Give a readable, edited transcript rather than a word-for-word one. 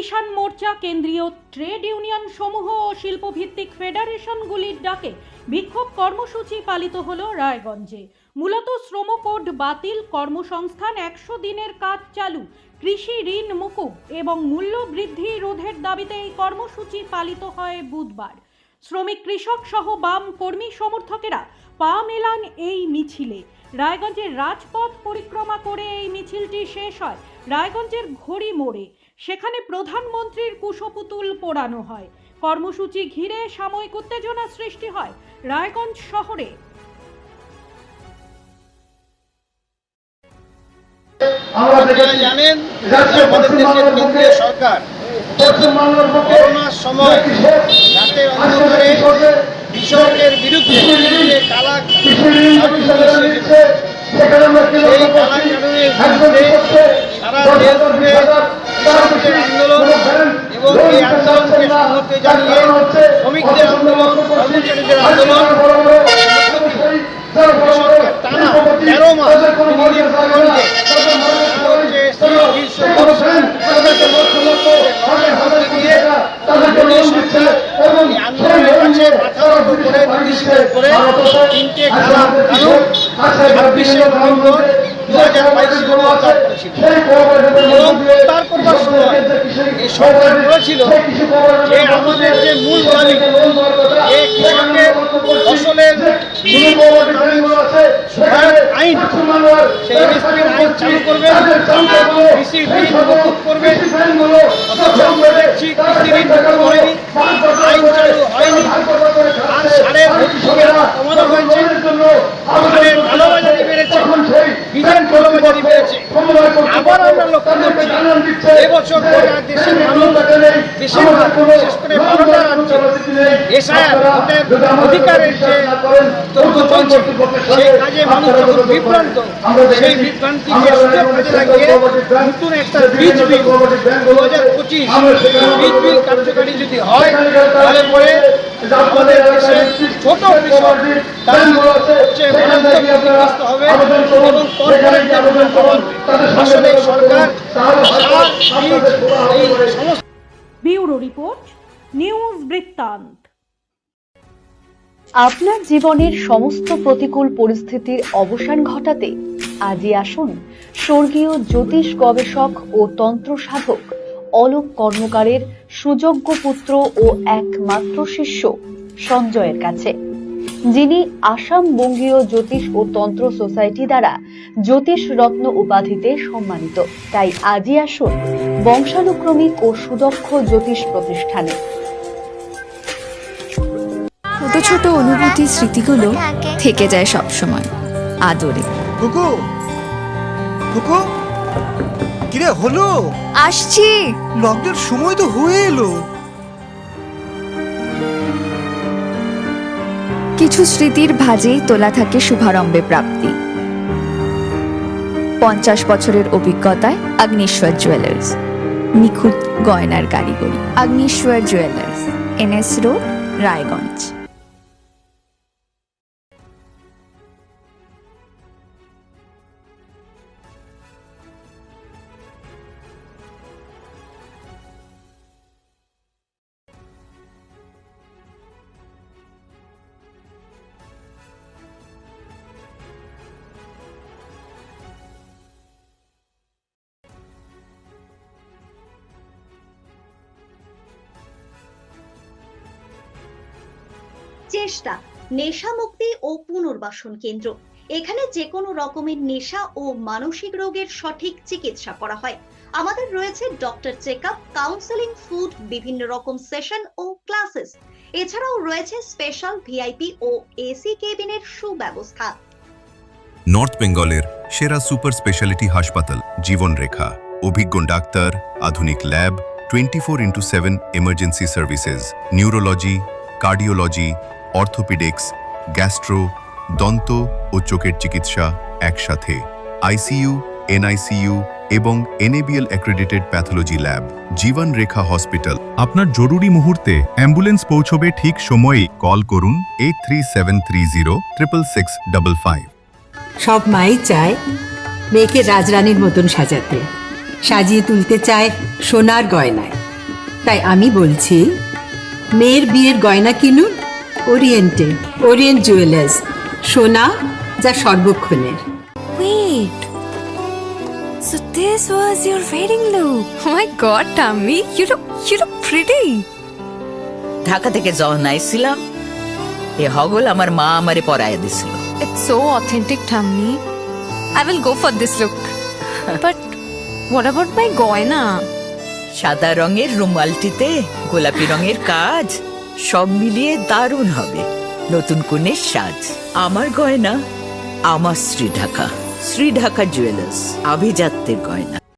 কিষাণ মোর্চা, কেন্দ্রীয় trade union সমূহ ও শিল্পভিত্তিক ফেডারেশনগুলির ডাকে বিক্ষোভ কর্মসূচি পালিত হলো রায়গঞ্জে। মূলত শ্রম কোড বাতিল, কর্মসংস্থান 100 দিনের কাজ চালু, কৃষি ঋণ মুকুব এবং মূল্য বৃদ্ধি রোধের দাবিতে এই কর্মসূচি পালিত হয় বুধবার। শ্রমিক, কৃষক সহ বাম কর্মী সমর্থকেরা পা মেলান এই মিছিলে। রায়গঞ্জের রাজপথ পরিক্রমা করে এই মিছিলটি শেষ হয় রায়গঞ্জের ঘড়ি মোড়ে। সেখানে প্রধানমন্ত্রীর কুশপুতুল পোড়ানো হয়। কর্মসূচি ঘিরে সাময়িক উত্তেজনা সৃষ্টি হয় রায়গঞ্জ শহরে। আপনারা জানেন আমাদের দেশের কেন্দ্রীয় সরকার করোনার সময় রাতের অন্ধকারে কৃষকের বিরুদ্ধে যে কালা কানুন এসেছে, সেই কালা কানুনের বিরুদ্ধে সারা দেশ জুড়ে কৃষকদের আন্দোলন এবং এই আন্দোলনকে সংহতি জানিয়ে শ্রমিকদের আন্দোলন, কর্মচারীদের আন্দোলন কৃষককে টানা 13 মাস আন্দোলনের কাছে মাথা নত করে নির্দেশিত করে 3টে কালা কানুন 26শে নভেম্বর 2022 প্রত্যাহার করেছিল এবং প্রত্যাহার করবার সময় এই সরকার বলেছিল যে আমাদের যে মূল দাবি যে কৃষকের ফসলের আইন, সেই এমএসপির আইন চালু করবে, কৃষি ঋণ মকুব করবে। অথচ দেখছি কৃষি ঋণ মকুব হয়নি, আইন চালু হয়নি, আর সারের কমানো হয়েছে, সারের কালোবাজারি বেড়েছে, বীজের কালোবাজারি বেড়েছে। আবার আমরা লক্ষ্য করছি এবছর গোটা দেশের মানুষ, দেশের বিশেষ করে 12টা রাজ্যে এসআইআর ভোটের অধিকারের যে তথ্য চলছে, সেই কাজে মানুষ যখন বিভ্রান্ত, সেই বিভ্রান্তিকে সুযোগ কাজে লাগিয়ে নতুন একটা বীজ বিল 2025 বীজ বিল কার্যকারী যদি হয়, তাহলে পরে আমাদের দেশের ছোট কৃষক তারা হচ্ছে ক্ষতিগ্রস্ত হবে এবং কর্পোরেটদের উন্নত হবে। আসলে সরকার সার, বীজ, এই সমস্ত। ব্যুরো রিপোর্ট, নিউজ বৃত্তান্ত। আপনার জীবনের সমস্ত প্রতিকূল পরিস্থিতির অবসান ঘটাতে আজই আসুন স্বর্গীয় জ্যোতিষ গবেষক ও তন্ত্র সাধক অলোক কর্মকারের সুযোগ্য পুত্র ও একমাত্র শিষ্য সঞ্জয়ের কাছে, যিনি আসাম বঙ্গীয় জ্যোতিষ ও তন্ত্র সোসাইটি দ্বারা জ্যোতিষ রত্ন উপাধিতে সম্মানিত। তাই আজই আসুন বংশানুক্রমিক ও সুদক্ষ জ্যোতিষ প্রতিষ্ঠানে। ছোট ছোট অনুভূতি, স্মৃতিগুলো থেকে যায় সব সময় আদরে। কুকু কুকু, কিরে হলো? আসছি। লকডাউন সময় তো হয়ে এলো। কিছু স্মৃতির ভাজেই তোলা থাকে শুভারম্ভে প্রাপ্তি। 50 বছরের অভিজ্ঞতায় আগ্নেশ্বর জুয়েলার্স, নিখুঁত গয়নার কারিগরি। Agneshwar jewellers, NS road, Raiganj. চেষ্টা নেশা মুক্তি ও পুনর্বাসন কেন্দ্র। এখানে যে কোনো রকমের নেশা ও মানসিক রোগের সঠিক চিকিৎসা করা হয়। আমাদের রয়েছে ডক্টর চেকআপ, কাউন্সেলিং, ফুড, বিভিন্ন রকম সেশন ও ক্লাসেস। এছাড়াও রয়েছে স্পেশাল ভিআইপি ও এসি কেবিনের সুব্যবস্থা। নর্থ বেঙ্গলের সেরা সুপার স্পেশালিটি হাসপাতাল জীবনরেখা, অভিজ্ঞ ডাক্তার, আধুনিক lab, 24x7 emergency services, neurology, cardiology, orthopaedics, gastro, দন্ত ও চোখের চিকিৎসা একসাথে, আইসিইউ, এনআইসিইউ এবং NABL অ্যাক্রেডিটেড প্যাথোলজি ল্যাব। জীবন রেখা হসপিটাল। আপনার জরুরি মুহূর্তে অ্যাম্বুলেন্স পৌঁছবে ঠিক সময়ে। কল করুন 83730 66655। সব মাই চায় মেয়েকে রাজরানীর মতন সাজাতে, সাজিয়ে তুলতে চায় সোনার গয়নায়। তাই আমি বলছি মেয়ের বিয়ের গয়না কিনুন ওরিয়েন্টে, ওরিয়েন্ট জুয়েলার্স, সোনা যা সর্বক্ষণের। Wait. So this was your wedding look. Oh my god, Tammy, you look pretty. Dhaka থেকে যখন আইছিলাম এ হগল আমার মা আমারে পরায় দিছিল। It's so authentic, Tammy. I will go for this look. But what about my goina? সাদা রঙের রুমালটিতে গোলাপি রঙের কাজ, সব মিলিয়ে দারুণ হবে নতুন কনের সাজ। আমার গয়না আমার শ্রী ঢাকা জুয়েলার্স, আভিজাত্যের গয়না।